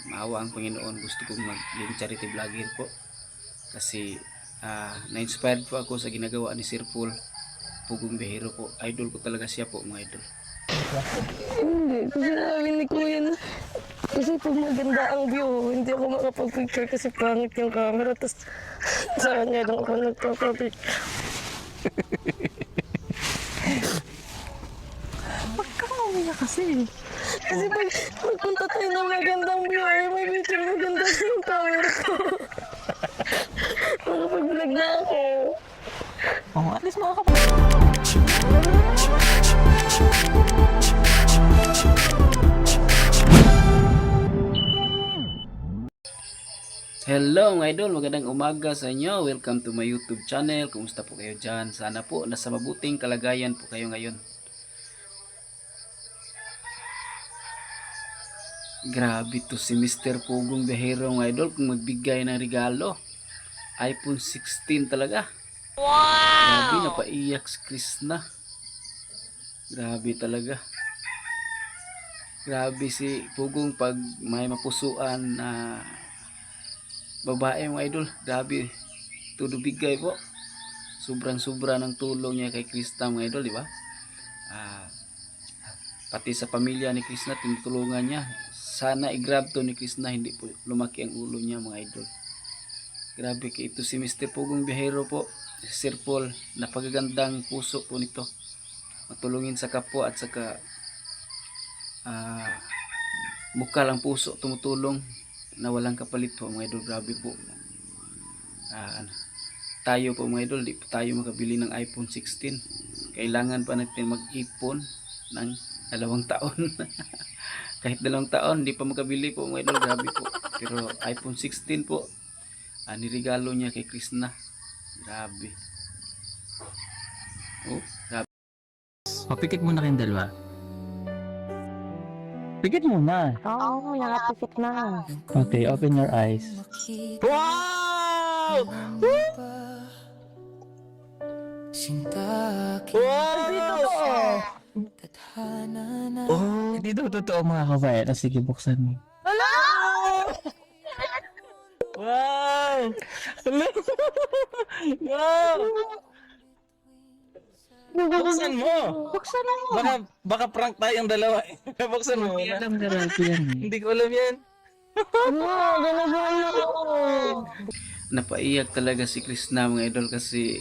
maawa ang Panginoon, gusto kong maging charity vlogger po. Kasi na-inspired po ako sa ginagawa ni Sir Paul Pugong Bihero po. Idol ko talaga siya po, mga idol. Hindi, kasi namin ni Kuya na. Kasi pag maganda ang view, hindi ako makapag-picture kasi pangit yung camera. Tapos sa kanya lang ako nagpapapicture. Huwag ka maumiya kasi. Kasi pag magpunta tayo ng magandang view, ay may picture maganda sa yung camera ko. Makapag-vlog na ako. Oh, at least makakapag... Hello mga idol, magandang umaga sa inyo. Welcome to my YouTube channel. Kumusta po kayo dyan? Sana po nasa mabuting kalagayan po kayo ngayon. Grabe to si Mr. Pugong Bihero mga idol, kung magbigay ng regalo. iPhone 16 talaga. Wow! Grabe, napaiyak si Krishna. Grabe talaga. Grabe si Pugong pag may mapusuan na babae mga idol. Grabe, todo bigay po. Sobrang sobra ng tulong niya kay Krishna mga idol, di ba? Pati sa pamilya ni Krishna tinutulungan niya. Sana i-grab to ni Krishna, hindi po lumaki ang ulo niya mga idol. Grabe, kay ito si Mr. Pugong Bihero po, Sir Paul, napagagandang puso po nito. Matulungin sa kapwa at saka bukal ang puso, tumutulong na walang kapalit po mga idol. Grabe po. Tayo po mga idol, di po tayo makabili ng iPhone 16. Kailangan pa natin mag-ipon ng 2 taon. Kahit 2 taon, di pa makabili po mga idol. Grabe po. Pero iPhone 16 po, niregalo niya kay Krishna. Grabe. Oh, grabe. Papikit muna kayong dalawa. Pikit muna. Oo, nakapikit na. Okay, open your eyes. Wow! Wow! Oh, hindi daw totoo mga kabayan. Sige, buksan mo. Hello! Wow! Wow! Buksan mo! Buksan na mo. Baka prank tayong dalawa. Buksan mo. Hindi alam garante yan. Hindi ko alam yan. Wow, ganabahan na ako. Napaiyak talaga si Krishna mga idol kasi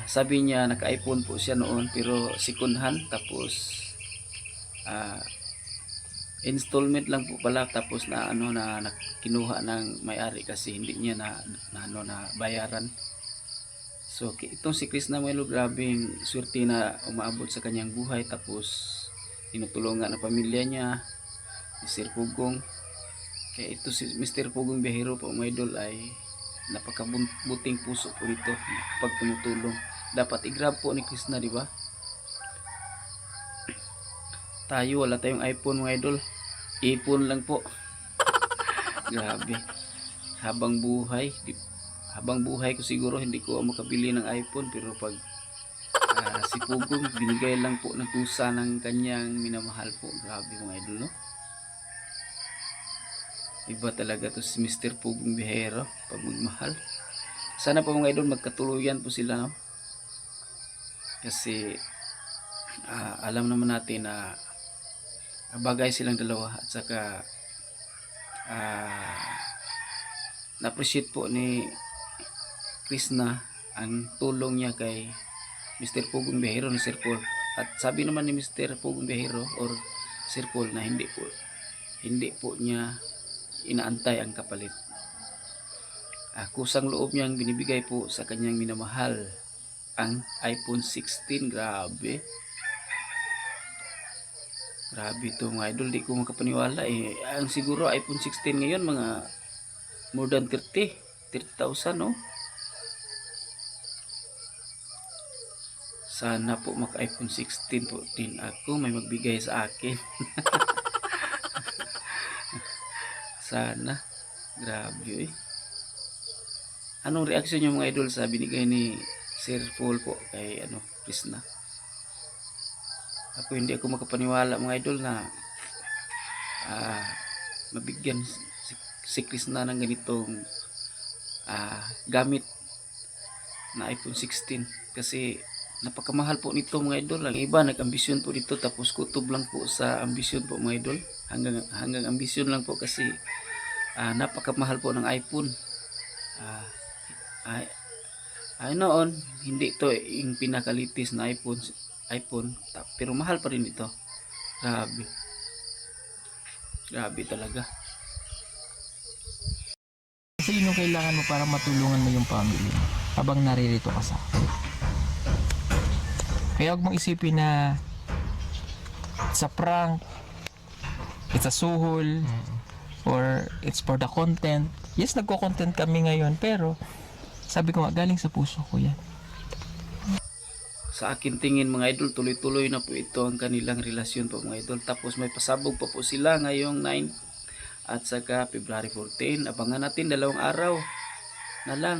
sabi niya naka-iPhone po siya noon pero second hand, tapos installment lang po pala, tapos na kinuha ng may-ari kasi hindi niya na bayaran. So itong si Krishna mga idol, grabing swerte na umaabot sa kanyang buhay, tapos tinutulungan ng pamilya niya ni Sir Pugong. Kaya ito si Mr. Pugong Bihero po mga idol ay napakabuting puso po nito pag tumutulong. Dapat i-grab po ni Krishna, di ba? Tayo wala tayong iPhone mga idol, ipon lang po. Grabe, habang buhay ko siguro hindi ko makabili ng iPhone, pero pag si Pugong binigay lang po ng kusa ng kanyang minamahal po. Grabe mga idol, no? Iba talaga to si Mr. Pugong Bihero pag magmahal. Sana po mga idol magkatuluyan po sila, no? Kasi alam naman natin na bagay silang dalawa, at saka na-appreciate po ni Krishna ang tulong niya kay Mr. Pugong Bihero ni Sir Paul. At sabi naman ni Mr. Pugong Bihero or Sir Paul na hindi po niya inaantay ang kapalit. Kusang loob niyang binibigay po sa kanyang minamahal ang iPhone 16. Grabe to mga idol, di ko makapaniwala ang siguro iPhone 16 ngayon mga more than 30,000, no? Sana po maka iPhone 16 po din ako, may magbigay sa akin. Sana. Grabe Anong reaksyon niyo mga idol sa binigay ni Sir Paul po kay Krishna? Hindi ako makapaniwala mga idol na mabigyan si Krishna ng ganitong gamit na iPhone 16 kasi napakamahal po nito mga idol. Ang iba nag-ambisyon po dito tapos kutob lang po sa ambisyon po mga idol. Hanggang ambisyon lang po kasi napakamahal po ng iPhone. Ay noon hindi to yung pinakalitis na iPhone pero mahal pa rin ito. Grabe talaga. Kasi yun yung kailangan mo para matulungan mo yung family mo habang naririto ka sa akin. Kaya huwag mong isipin na it's a prank, it's a suhol, or it's for the content. Yes, nagko-content kami ngayon, pero sabi ko nga, galing sa puso ko yan. Sa akin tingin mga idol, tuloy-tuloy na po ito ang kanilang relasyon po mga idol. Tapos may pasabog pa po sila ngayong 9 at saka February 14. Abangan natin 2 araw na lang.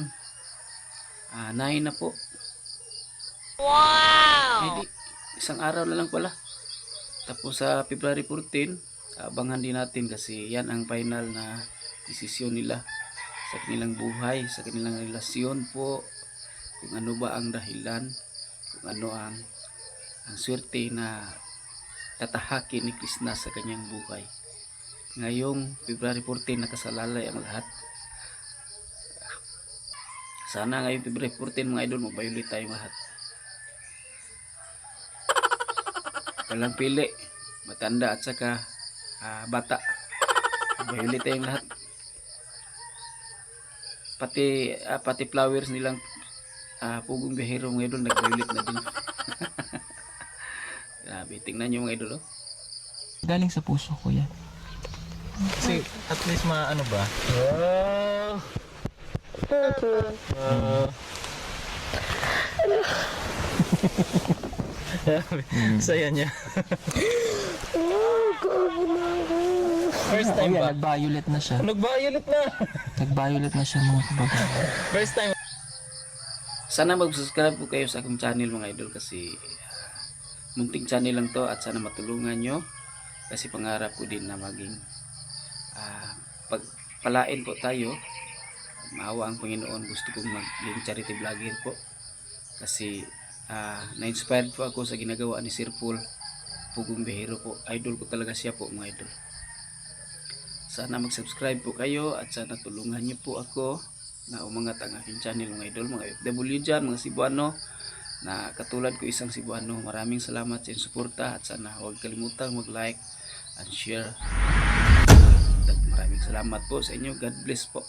9 na po. Wow! Isang araw na lang pala. Tapos sa February 14, abangan din natin kasi yan ang final na desisyon nila sa kanilang buhay, sa kanilang relasyon po. Kung ano ba ang dahilan, kung ano ang swerte na tatahakin ni Krishna sa kanyang buhay. Ngayong February 14 nakasalalay ang lahat. Sana ngayong February 14 mga idol mag-violate tayong lahat. Walang pili, matanda at saka bata. Mag-violate tayong lahat. Pati flowers nilang pugong bihero mga idol nag-violate na din. Grabe, tingnan nyo mga idol oh. Galing sa puso ko yan. Kasi at least ano ba? Saya niya. First time ba? Nag-violet na siya. Nag-violet na? Nag-violet na siya mga kababayan. First time. Sana mag-subscribe po kayo sa aking channel mga idol kasi munting channel lang to at sana matulungan nyo kasi pangarap ko din na maging pagpalain po tayo. Maawa ang Panginoon, gusto kong maging charity vlogger po kasi na-inspired po ako sa ginagawa ni Sir Paul Pugong Bihero po. Idol ko talaga siya po mga idol. Sana mag-subscribe po kayo at sana tulungan nyo po ako na umangat ang aking channel mga idol, mga FW dyan, mga Cebuano na katulad ko isang Cebuano. Maraming salamat sa inyong suporta at sana huwag kalimutang mag-like and share. Maraming salamat po sa inyo. God bless po.